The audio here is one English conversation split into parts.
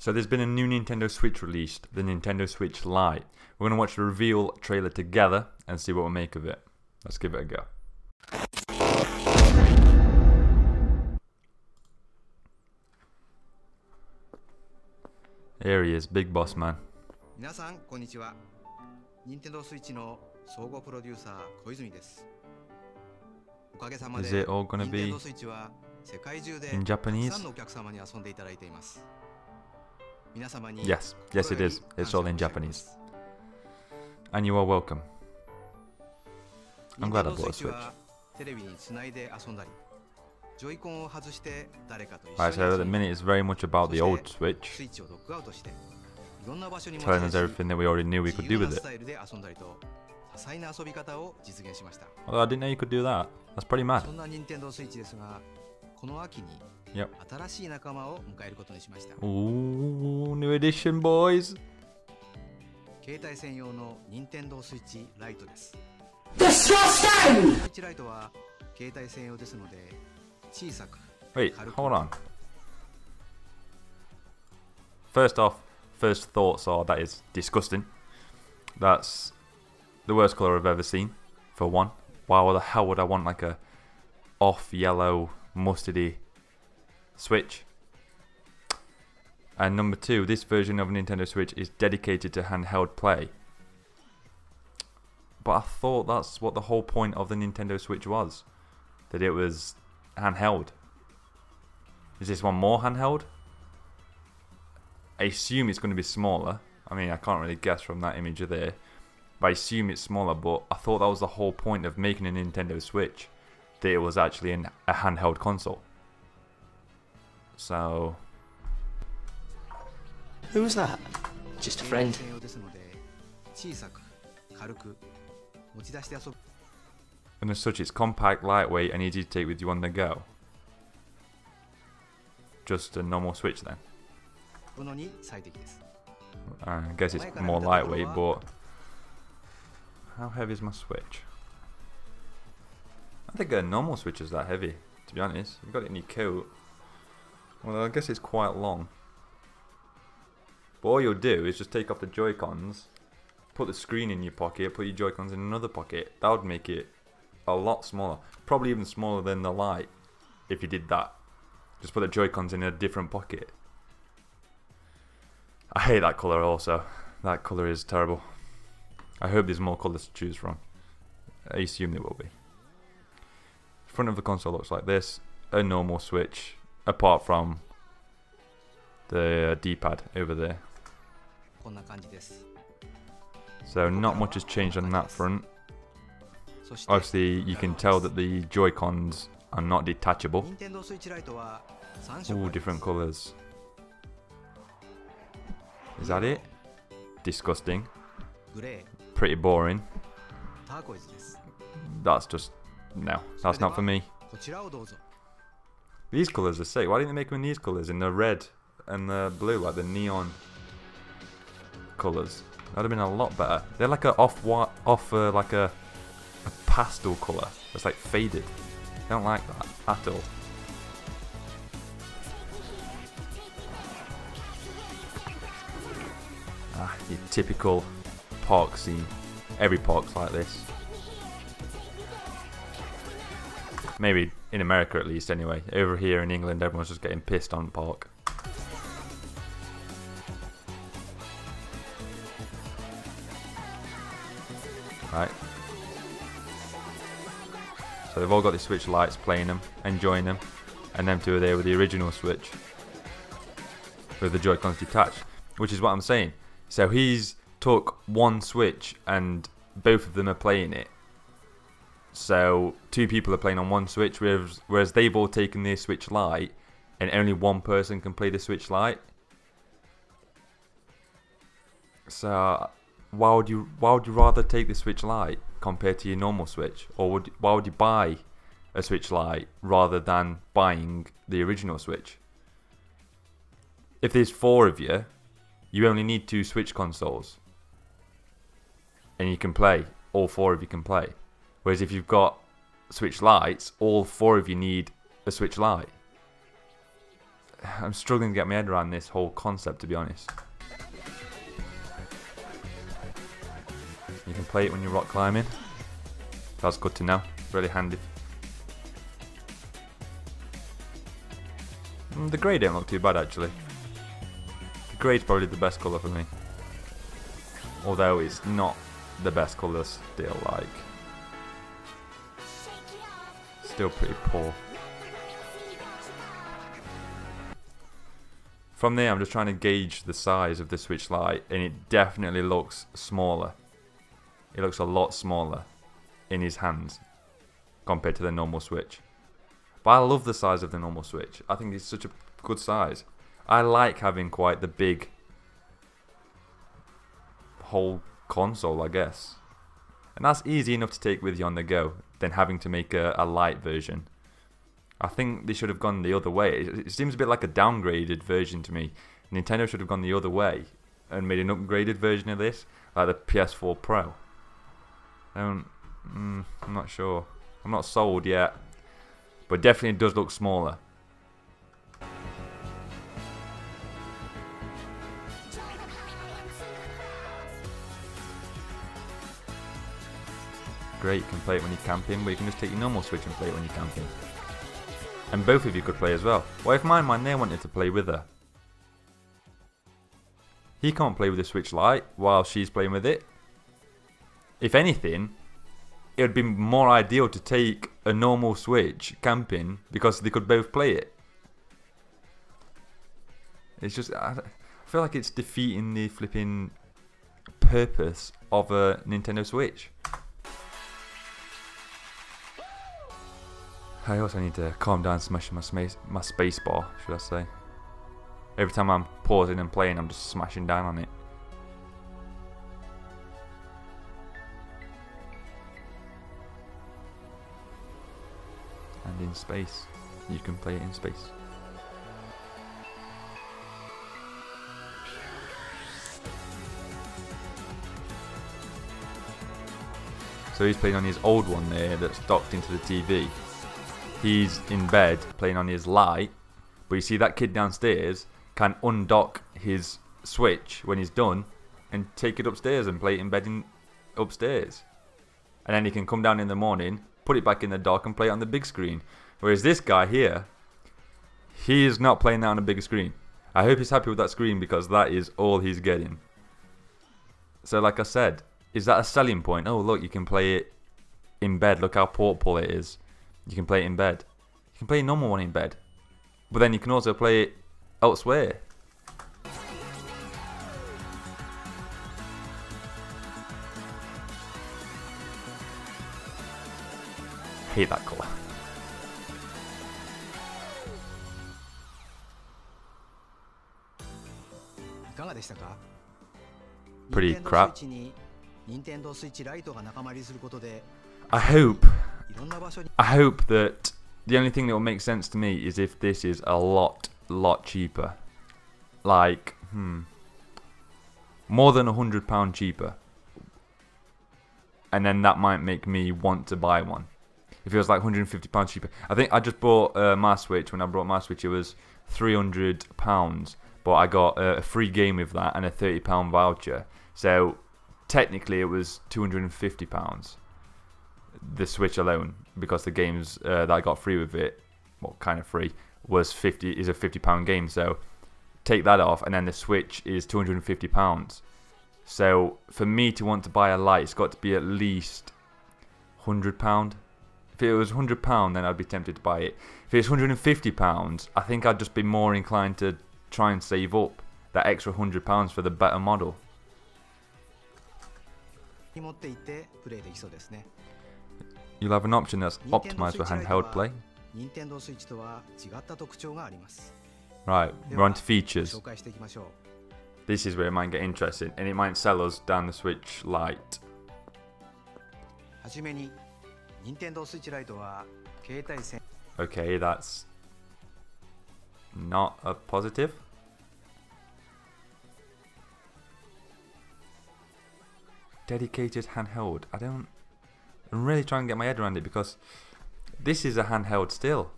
So there's been a new Nintendo Switch released, the Nintendo Switch Lite. We're going to watch the reveal trailer together and see what we make of it. Let's give it a go. Here he is, Big Boss Man. 皆さんこんにちは。Nintendo Switch の総合プロデューサー小泉です。おかげさまで Is it all gonna be Nintendo Switch は世界中で in たく Japanese? さんのお客様に遊んでいただいています。皆様に Yes, yes it is. It's all in Japanese. And you are welcome. I'm glad I bought a Switch. テレビにつないで遊んだり、ジョイコンを外して誰かと一緒 Right, に so at the minute it's very much about the old Switch, スイッチをロックアウトしていろんな場所に持ち telling 出 us し everything that we already knew we 自 could 由 do な with ス it. タイルで遊んだりと多彩な遊び方を実現しました。 Although I didn't know you could do that. That's pretty mad. そんな Nintendo Switch ですが、この秋に Yep. 新しい仲間を迎えることにしました。 Ooh, new edition, boys. 携帯専用の Nintendo Switch Lite です。 Switch Lite は携帯専用ですので小さく Wait, hold on. First off, first thoughts are that is disgusting. That's the worst colour I've ever seen, for one. Why the hell would I want like a off yellow mustardy Switch? And number two, this version of Nintendo Switch is dedicated to handheld play. But I thought that's what the whole point of the Nintendo Switch was. That it was handheld. Is this one more handheld? I assume it's going to be smaller. I mean, I can't really guess from that image there. But I assume it's smaller, but I thought that was the whole point of making a Nintendo Switch. That it was actually a handheld console. So... Who's that? Just a friend. 専用ですので小さく軽く持ち出して遊ぶ And as such, it's compact, lightweight, and easy to take with you on the go. Just a normal Switch then. のに最適です。 I guess it's more lightweight, but how heavy is my Switch? I think a normal Switch is that heavy, to be honest. You've got it in your coat. Well, I guess it's quite long. But all you'll do is just take off the Joy-Cons, put the screen in your pocket, put your Joy-Cons in another pocket. That would make it a lot smaller. Probably even smaller than the Lite, if you did that. Just put the Joy-Cons in a different pocket. I hate that colour also. That colour is terrible. I hope there's more colours to choose from. I assume there will be. Front of the console looks like this. A normal Switch, apart from the D-pad over there. こんな感じです。 So not much has changed on that front. そして Obviously you can tell that the Joy-Cons are not detachable. Nintendo Switch Lite は3色 All different colours. Is that it? Disgusting. グレ Pretty boring. ー、ターコイズです。 That's just... no. That's not for me. こちらをどうぞ。 These colours are sick. Why didn't they make them in these colours? In the red and the blue, like the neon colours. That would have been a lot better. They're like a like a pastel colour. It's like faded. I don't like that at all. Ah, your typical park scene. Every park's like this. Maybe in America at least anyway. Over here in England everyone's just getting pissed on park. Right. So they've all got the Switch Lites playing them, enjoying them. And them two are there with the original Switch. With the Joy-Cons detached. Which is what I'm saying. So he's took one Switch and both of them are playing it. So two people are playing on one Switch, whereas they've all taken their Switch Lite and only one person can play the Switch Lite. So why would you rather take the Switch Lite compared to your normal Switch? Or why would you buy a Switch Lite rather than buying the original Switch? If there's four of you, you only need two Switch consoles. And you can play. All four of you can play. Whereas if you've got Switch Lites, all four of you need a Switch Lite. I'm struggling to get my head around this whole concept, to be honest. You can play it when you're rock climbing. That's good to know. Really handy. The grey don't look too bad, actually. The grey's probably the best colour for me. Although it's not the best colour still, like. Still pretty poor. From there, I'm just trying to gauge the size of the Switch Lite, and it definitely looks smaller. It looks a lot smaller in his hands compared to the normal Switch. But I love the size of the normal Switch. I think it's such a good size. I like having quite the big whole console, I guess. And that's easy enough to take with you on the go than having to make a light version. I think they should have gone the other way. It seems a bit like a downgraded version to me. Nintendo should have gone the other way and made an upgraded version of this, like the PS4 Pro. I'm not sure. I'm not sold yet. But definitely it does look smaller. Great, you can play it when you're camping, but you can just take your normal Switch and play it when you're camping. And both of you could play as well. What if my man there wanted to play with her? He can't play with the Switch Lite while she's playing with it. If anything, it would be more ideal to take a normal Switch camping because they could both play it. It's just, I feel like it's defeating the flipping purpose of a Nintendo Switch. I also need to calm down smashing my space bar, should I say. Every time I'm pausing and playing, I'm just smashing down on it. And in space. You can play it in space. So he's playing on his old one there that's docked into the TV. He's in bed playing on his Lite, but you see that kid downstairs can undock his Switch when he's done and take it upstairs and play it in bed upstairs. And then he can come down in the morning, put it back in the dock and play it on the big screen. Whereas this guy here, he is not playing that on a bigger screen. I hope he's happy with that screen because that is all he's getting. So like I said, is that a selling point? Oh look, you can play it in bed. Look how portable it is. You can play it in bed. You can play a normal one in bed. But then you can also play it elsewhere. Hate that colour. Pretty crap. I hope that the only thing that will make sense to me is if this is a lot cheaper. Like, more than £100 cheaper. And then that might make me want to buy one. If it was like £150 cheaper. I think I just bought my Switch. When I bought my Switch, it was £300. But I got a free game with that and a £30 voucher. So technically it was £250. The Switch alone, because the games that I got free with it, well, kind of free, is a £50 game. So take that off, and then the Switch is £250. So for me to want to buy a Lite, it's got to be at least £100. If it was £100, then I'd be tempted to buy it. If it's £150, I think I'd just be more inclined to try and save up that extra £100 for the better model. You'll have an option that's optimized for handheld play. Right, we're on to features. This is where it might get interesting, and it might sell us down the Switch Lite. Okay, that's not a positive. Dedicated handheld. I'm really trying to get my head around it because this is a handheld still.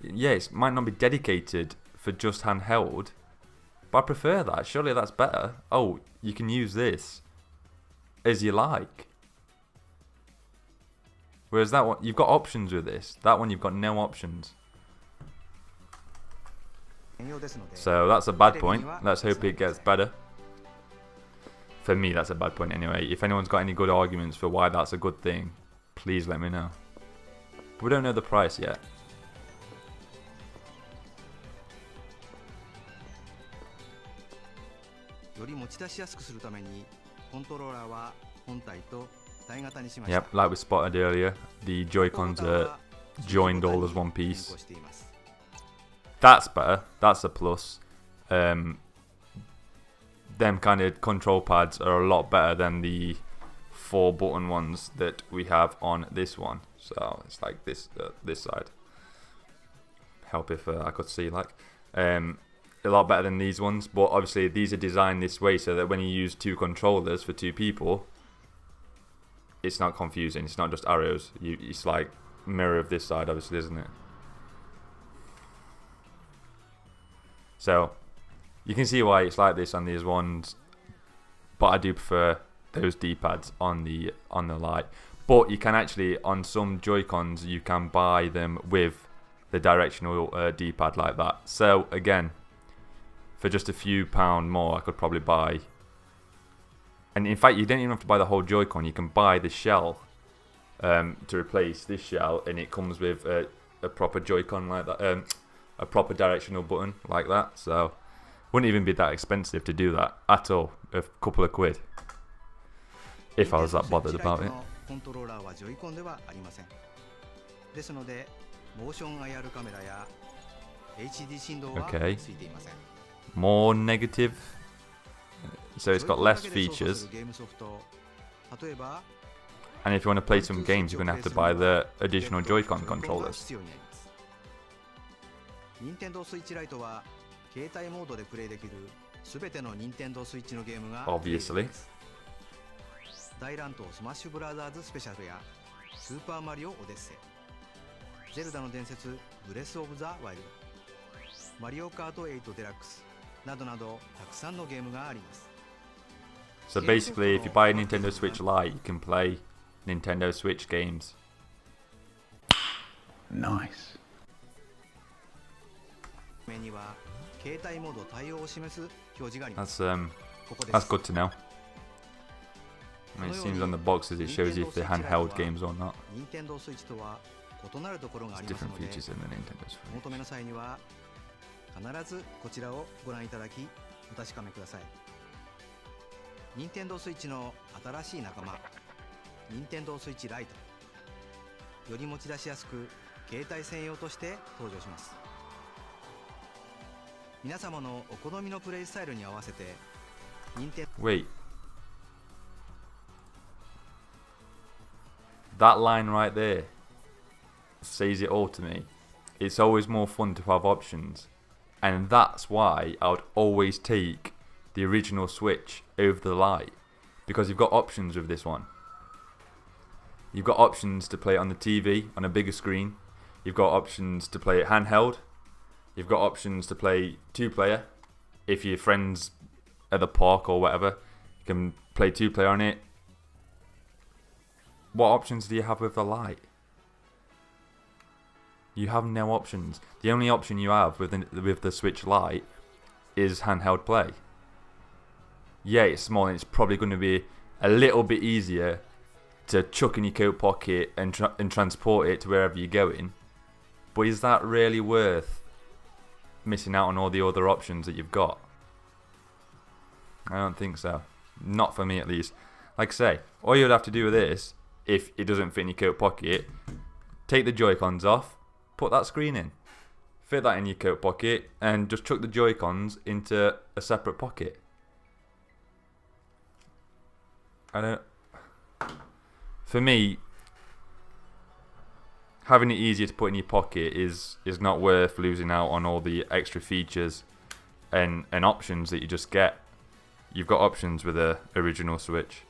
Yeah, it might not be dedicated for just handheld. But I prefer that. Surely that's better. Oh, you can use this as you like. Whereas that one, you've got options with this. That one, you've got no options. So that's a bad point. Let's hope it gets better. For me, that's a bad point anyway. If anyone's got any good arguments for why that's a good thing, please let me know. But we don't know the price yet. Yep, like we spotted earlier, the Joy-Cons are joined all as one piece. That's better. That's a plus. Them kind of control pads are a lot better than the 4-button ones that we have on this one. So it's like this side. Help if I could see, like. A lot better than these ones, but obviously these are designed this way so that when you use 2 controllers for 2 people, it's not confusing. It's not just arrows. It's like mirror of this side, obviously, isn't it? So you can see why it's like this on these ones, but I do prefer those D-pads on the Lite. But you can actually, on some Joy-Cons, you can buy them with the directional D-pad like that. So again, for just a few pound more, I could probably buy. And in fact, you don't even have to buy the whole Joy-Con. You can buy the shell to replace this shell, and it comes with a proper Joy-Con like that, a proper directional button like that. So, wouldn't even be that expensive to do that at all. A couple of quid, if I was that bothered about it. Okay. More negative. So it's got less features. And if you want to play some games, you're going to have to buy the additional Joy-Con controllers. Obviously. So basically, if you buy a Nintendo Switch Lite, you can play Nintendo Switch games. Nice. That's good to know. I mean, it seems on the boxes it shows you if they're handheld games or not. There's different features in the Nintendo Switch. 必ずこちらをご覧いただきお確かめください。任天堂スイッチの新しい仲間、任天堂スイッチライト。より持ち出しやすく、携帯専用として登場します。皆様のお好みのプレイスタイルに合わせて、Wait. That line right there says it all to me. It's always more fun to have options. And that's why I would always take the original Switch over the Lite, because you've got options with this one. You've got options to play it on the TV on a bigger screen. You've got options to play it handheld. You've got options to play 2-player. If your friends at the park or whatever, you can play 2-player on it. What options do you have with the Lite? You have no options. The only option you have with the Switch Lite is handheld play. Yeah, it's small and it's probably going to be a little bit easier to chuck in your coat pocket and transport it to wherever you're going. But is that really worth missing out on all the other options that you've got? I don't think so. Not for me, at least. Like I say, all you'd have to do with this, if it doesn't fit in your coat pocket, take the Joy-Cons off, put that screen in, fit that in your coat pocket, and just chuck the Joy-Cons into a separate pocket. For me, having it easier to put in your pocket is not worth losing out on all the extra features and options that you just get. You've got options with the original Switch,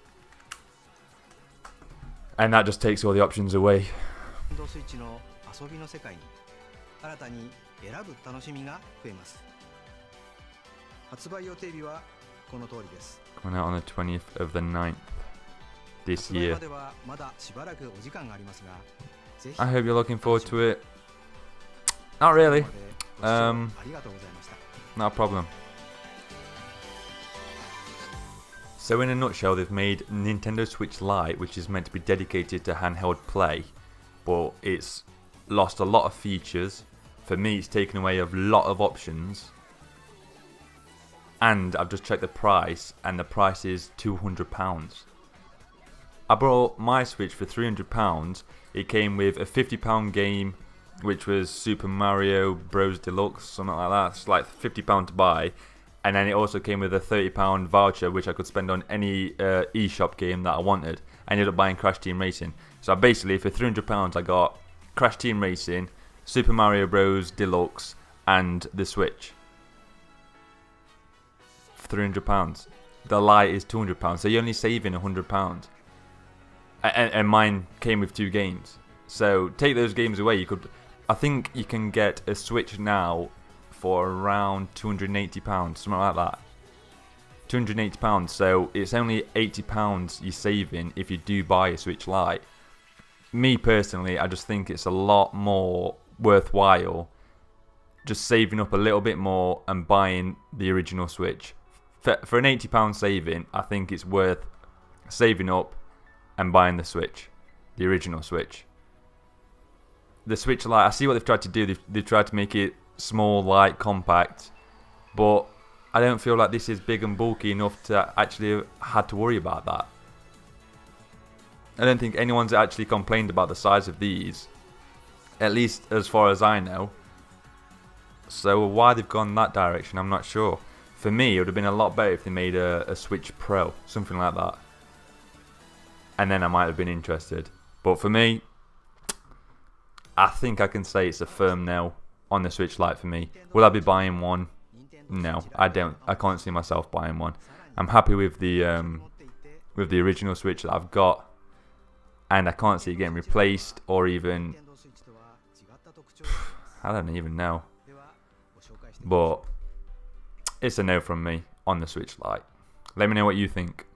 and that just takes all the options away. 選ぶ楽しみが増えます。発売予定日はこの通りです。 Coming out on the 20th of the 9th this 発売 year. まではまだしばらくお時間がありますが、ぜひ I hope you're looking forward to it. Not really. ご視聴ありがとうございました。 Not a problem. So in a nutshell, they've made Nintendo Switch Lite, which is meant to be dedicated to handheld play, but it's lost a lot of features. For me, it's taken away a lot of options. And I've just checked the price, and the price is £200. I bought my Switch for £300. It came with a £50 game, which was Super Mario Bros. Deluxe, something like that. It's like £50 to buy. And then it also came with a £30 voucher, which I could spend on any eShop game that I wanted. I ended up buying Crash Team Racing. So basically, for £300, I got Crash Team Racing, Super Mario Bros. Deluxe, and the Switch. For £300. The Lite is £200, so you're only saving £100. And mine came with 2 games. So take those games away. I think you can get a Switch now for around £280, something like that. £280, so it's only £80 you're saving if you do buy a Switch Lite. Me personally, I just think it's a lot more worthwhile just saving up a little bit more and buying the original Switch. For an £80 saving, I think it's worth saving up and buying the Switch, the original Switch. The Switch Lite, I see what they've tried to do. They've tried to make it small, light, compact, but I don't feel like this is big and bulky enough to actually have had to worry about that. I don't think anyone's actually complained about the size of these, at least as far as I know. So why they've gone that direction, I'm not sure. For me, it would have been a lot better if they made a Switch Pro, something like that, and then I might have been interested. But for me, I think I can say it's a firm no on the Switch Lite for me. Will I be buying one? No, I don't. I can't see myself buying one. I'm happy with the original Switch that I've got, and I can't see it getting replaced or even I don't even know. But it's a no from me on the Switch Lite. Let me know what you think.